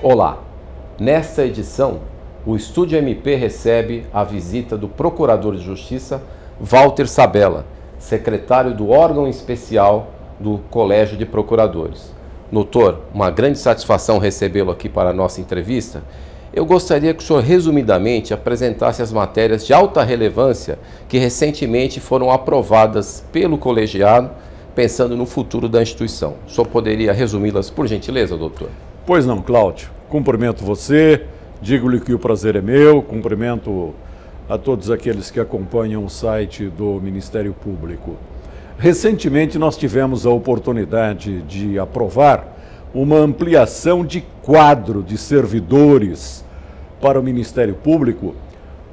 Olá! Nesta edição, o Estúdio MP recebe a visita do Procurador de Justiça, Walter Sabella, secretário do órgão especial do Colégio de Procuradores. Doutor, uma grande satisfação recebê-lo aqui para a nossa entrevista. Eu gostaria que o senhor, resumidamente, apresentasse as matérias de alta relevância que recentemente foram aprovadas pelo colegiado, pensando no futuro da instituição. O senhor poderia resumi-las, por gentileza, doutor? Pois não, Cláudio. Cumprimento você, digo-lhe que o prazer é meu, cumprimento a todos aqueles que acompanham o site do Ministério Público. Recentemente nós tivemos a oportunidade de aprovar uma ampliação de quadro de servidores para o Ministério Público,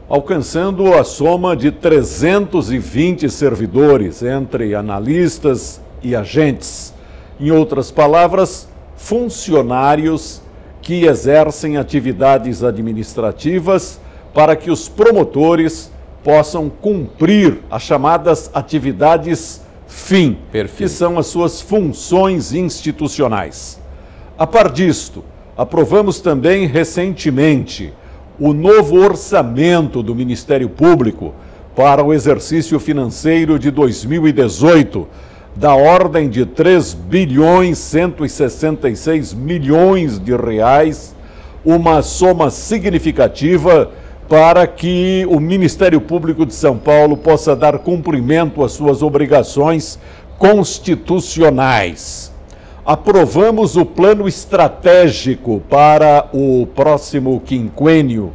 alcançando a soma de 320 servidores entre analistas e agentes. Em outras palavras, funcionários que exercem atividades administrativas para que os promotores possam cumprir as chamadas atividades fim, que são as suas funções institucionais. A par disto, aprovamos também recentemente o novo orçamento do Ministério Público para o exercício financeiro de 2018, da ordem de 3.166 bilhões de reais, uma soma significativa para que o Ministério Público de São Paulo possa dar cumprimento às suas obrigações constitucionais. Aprovamos o plano estratégico para o próximo quinquênio.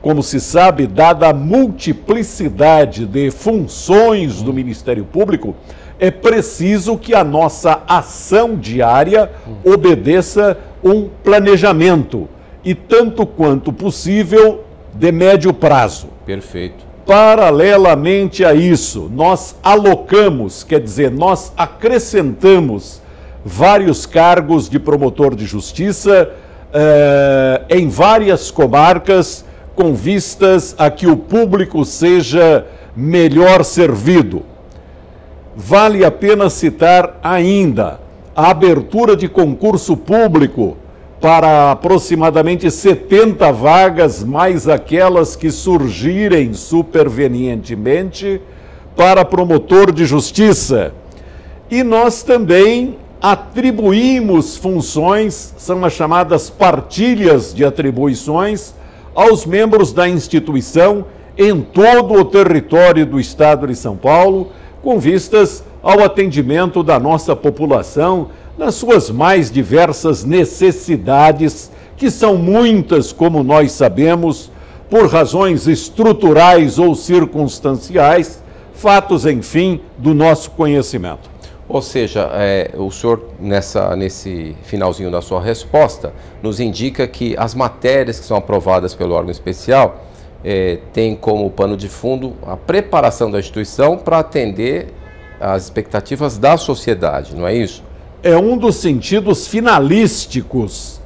Como se sabe, dada a multiplicidade de funções do Ministério Público, é preciso que a nossa ação diária obedeça um planejamento e, tanto quanto possível, de médio prazo. Perfeito. Paralelamente a isso, nós alocamos, quer dizer, nós acrescentamos vários cargos de promotor de justiça em várias comarcas, com vistas a que o público seja melhor servido. Vale a pena citar ainda a abertura de concurso público para aproximadamente 70 vagas, mais aquelas que surgirem supervenientemente para promotor de justiça. E nós também atribuímos funções, são as chamadas partilhas de atribuições, aos membros da instituição em todo o território do Estado de São Paulo, com vistas ao atendimento da nossa população nas suas mais diversas necessidades, que são muitas, como nós sabemos, por razões estruturais ou circunstanciais, fatos, enfim, do nosso conhecimento. Ou seja, o senhor, nesse finalzinho da sua resposta, nos indica que as matérias que são aprovadas pelo órgão especial têm como pano de fundo a preparação da instituição para atender às expectativas da sociedade, não é isso? É um dos sentidos finalísticos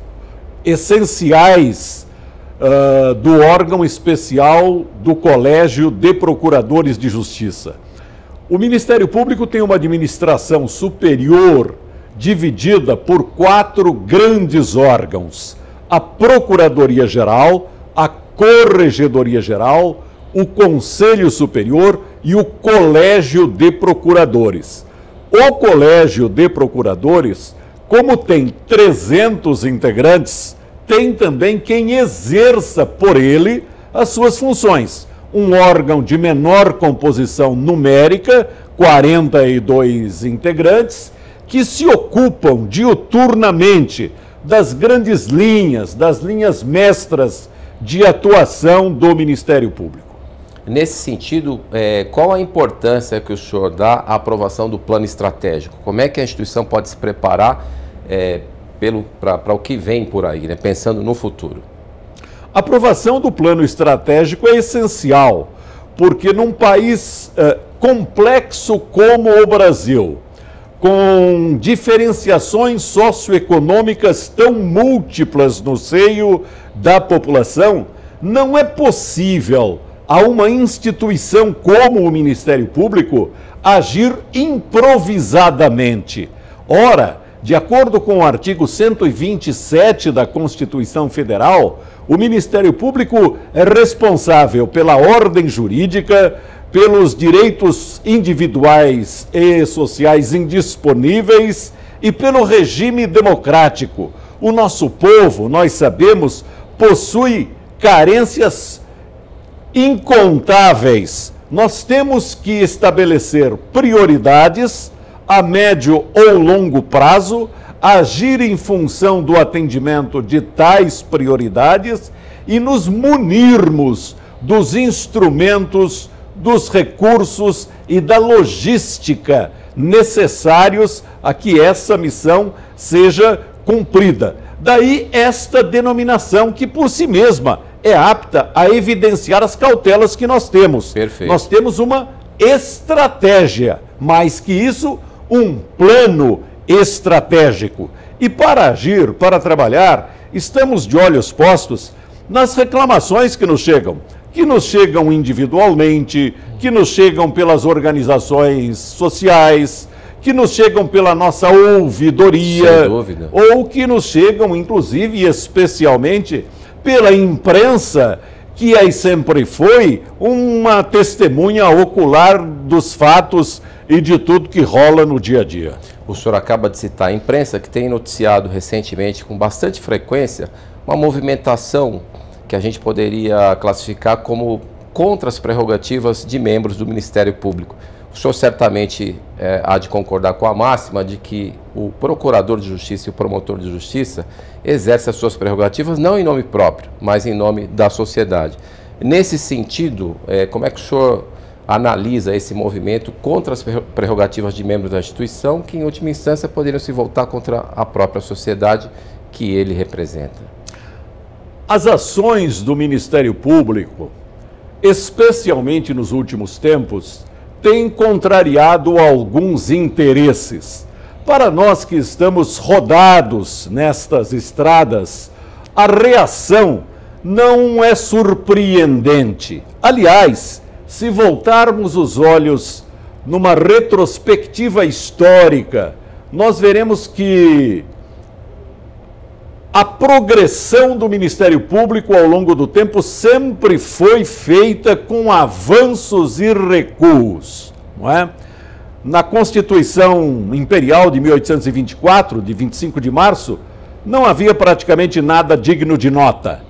essenciais do órgão especial do Colégio de Procuradores de Justiça. O Ministério Público tem uma administração superior dividida por 4 grandes órgãos: a Procuradoria-Geral, a Corregedoria-Geral, o Conselho Superior e o Colégio de Procuradores. O Colégio de Procuradores, como tem 300 integrantes, tem também quem exerça por ele as suas funções. Um órgão de menor composição numérica, 42 integrantes, que se ocupam diuturnamente das grandes linhas, das linhas mestras de atuação do Ministério Público. Nesse sentido, qual a importância que o senhor dá à aprovação do plano estratégico? Como é que a instituição pode se preparar para o que vem por aí, né, pensando no futuro? A aprovação do plano estratégico é essencial, porque num país complexo como o Brasil, com diferenciações socioeconômicas tão múltiplas no seio da população, não é possível a uma instituição como o Ministério Público agir improvisadamente. Ora, De acordo com o artigo 127 da Constituição Federal, o Ministério Público é responsável pela ordem jurídica, pelos direitos individuais e sociais indisponíveis e pelo regime democrático. O nosso povo, nós sabemos, possui carências incontáveis. Nós temos que estabelecer prioridades a médio ou longo prazo, agir em função do atendimento de tais prioridades e nos munirmos dos instrumentos, dos recursos e da logística necessários a que essa missão seja cumprida. Daí esta denominação que por si mesma é apta a evidenciar as cautelas que nós temos. Perfeito. Nós temos uma estratégia, mais que isso, um plano estratégico. E para agir, para trabalhar, estamos de olhos postos nas reclamações que nos chegam individualmente, que nos chegam pelas organizações sociais, que nos chegam pela nossa ouvidoria, sem dúvida, ou que nos chegam, inclusive e especialmente, pela imprensa, que aí sempre foi uma testemunha ocular dos fatos e de tudo que rola no dia a dia. O senhor acaba de citar a imprensa, que tem noticiado recentemente, com bastante frequência, uma movimentação que a gente poderia classificar como contra as prerrogativas de membros do Ministério Público. O senhor certamente há de concordar com a máxima de que o procurador de justiça e o promotor de justiça exercem as suas prerrogativas não em nome próprio, mas em nome da sociedade. Nesse sentido, como é que o senhor analisa esse movimento contra as prerrogativas de membros da instituição, que em última instância poderiam se voltar contra a própria sociedade que ele representa? As ações do Ministério Público, especialmente nos últimos tempos, têm contrariado alguns interesses. Para nós que estamos rodados nestas estradas, a reação não é surpreendente. Aliás, se voltarmos os olhos numa retrospectiva histórica, nós veremos que a progressão do Ministério Público ao longo do tempo sempre foi feita com avanços e recuos, não é? Na Constituição Imperial de 1824, de 25 de março, não havia praticamente nada digno de nota.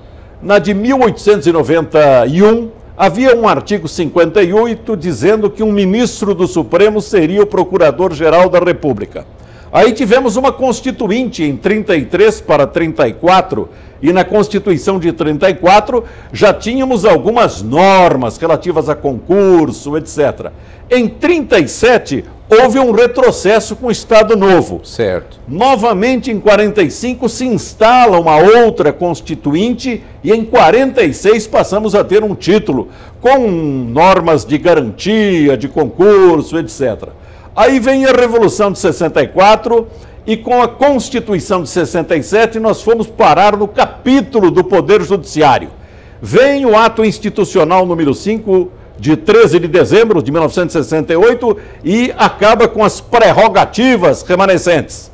Na de 1891, havia um artigo 58 dizendo que um ministro do Supremo seria o Procurador-Geral da República. Aí tivemos uma Constituinte em 33 para 34, e na Constituição de 34 já tínhamos algumas normas relativas a concurso, etc. Em 37, houve um retrocesso com o Estado Novo. Certo. Novamente, em 45, se instala uma outra Constituinte e em 46 passamos a ter um título com normas de garantia, de concurso, etc. Aí vem a Revolução de 64 e com a Constituição de 67 nós fomos parar no capítulo do Poder Judiciário. Vem o Ato Institucional número 5 de 13 de dezembro de 1968 e acaba com as prerrogativas remanescentes.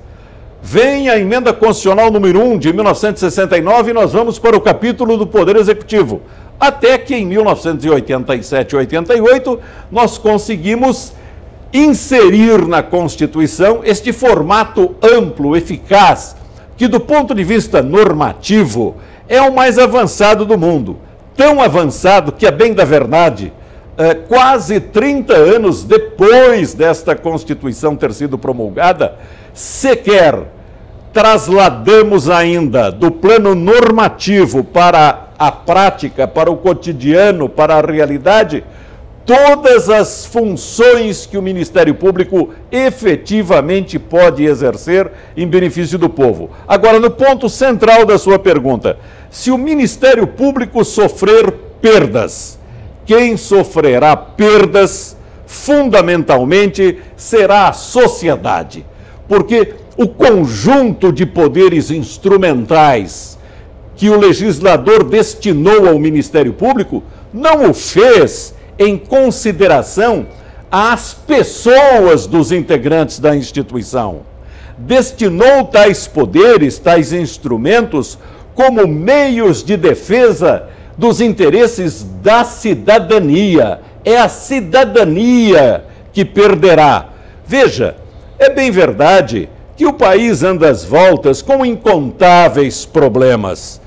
Vem a Emenda Constitucional número 1 de 1969 e nós vamos para o capítulo do Poder Executivo. Até que em 1987 e 88 nós conseguimos inserir na Constituição este formato amplo, eficaz, que do ponto de vista normativo é o mais avançado do mundo. Tão avançado que, a bem da verdade, quase 30 anos depois desta Constituição ter sido promulgada, sequer trasladamos ainda do plano normativo para a prática, para o cotidiano, para a realidade, todas as funções que o Ministério Público efetivamente pode exercer em benefício do povo. Agora, no ponto central da sua pergunta, se o Ministério Público sofrer perdas, quem sofrerá perdas, fundamentalmente, será a sociedade. Porque o conjunto de poderes instrumentais que o legislador destinou ao Ministério Público não o fez em consideração às pessoas dos integrantes da instituição. destinou tais poderes, tais instrumentos, como meios de defesa dos interesses da cidadania. É a cidadania que perderá. Veja, é bem verdade que o país anda às voltas com incontáveis problemas.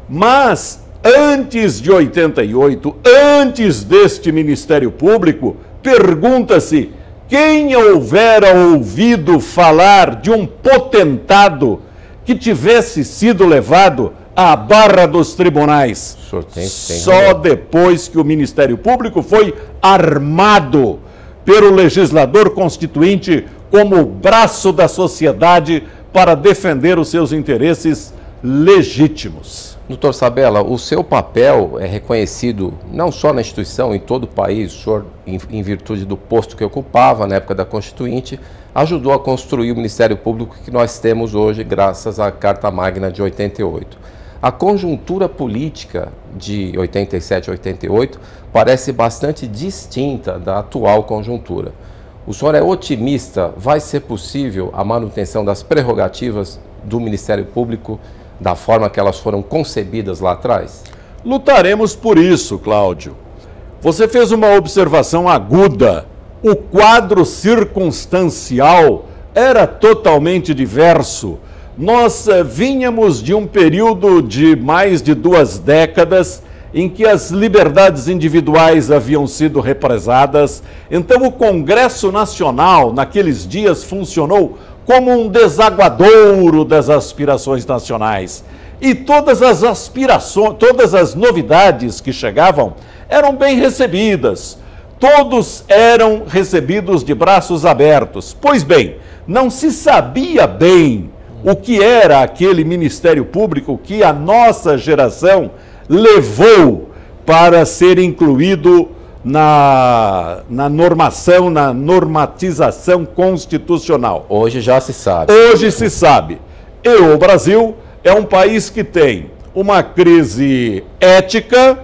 Mas, antes de 88, antes deste Ministério Público, pergunta-se quem houvera ouvido falar de um potentado que tivesse sido levado à barra dos tribunais. Só depois que o Ministério Público foi armado pelo legislador constituinte como braço da sociedade para defender os seus interesses legítimos. Doutor Sabella, o seu papel é reconhecido não só na instituição, em todo o país. O senhor, em virtude do posto que ocupava na época da Constituinte, ajudou a construir o Ministério Público que nós temos hoje, graças à Carta Magna de 88. A conjuntura política de 87 a 88 parece bastante distinta da atual conjuntura. O senhor é otimista? Vai ser possível a manutenção das prerrogativas do Ministério Público da forma que elas foram concebidas lá atrás? Lutaremos por isso, Cláudio. Você fez uma observação aguda. O quadro circunstancial era totalmente diverso. Nós vínhamos de um período de mais de 2 décadas em que as liberdades individuais haviam sido represadas. Então o Congresso Nacional, naqueles dias, funcionou como um desaguadouro das aspirações nacionais. E todas as aspirações, todas as novidades que chegavam eram bem recebidas. Todos eram recebidos de braços abertos. Pois bem, não se sabia bem o que era aquele Ministério Público que a nossa geração levou para ser incluído na normação, na normatização constitucional. Hoje já se sabe. Hoje se sabe. E o Brasil é um país que tem uma crise ética,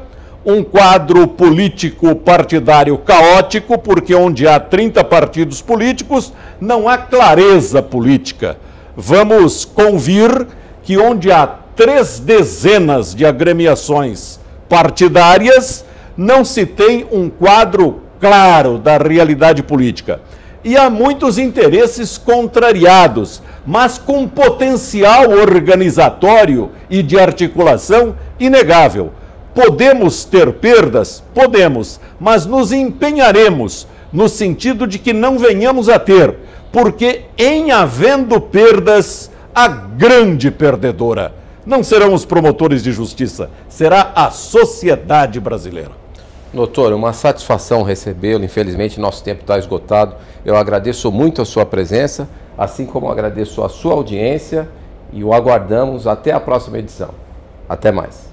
um quadro político partidário caótico, porque onde há 30 partidos políticos, não há clareza política. Vamos convir que onde há 3 dezenas de agremiações partidárias, não se tem um quadro claro da realidade política. E há muitos interesses contrariados, mas com potencial organizatório e de articulação inegável. Podemos ter perdas? Podemos, mas nos empenharemos no sentido de que não venhamos a ter, porque em havendo perdas, a grande perdedora não serão os promotores de justiça, será a sociedade brasileira. Doutor, uma satisfação recebê-lo. Infelizmente, nosso tempo está esgotado. Eu agradeço muito a sua presença, assim como agradeço a sua audiência e o aguardamos até a próxima edição. Até mais.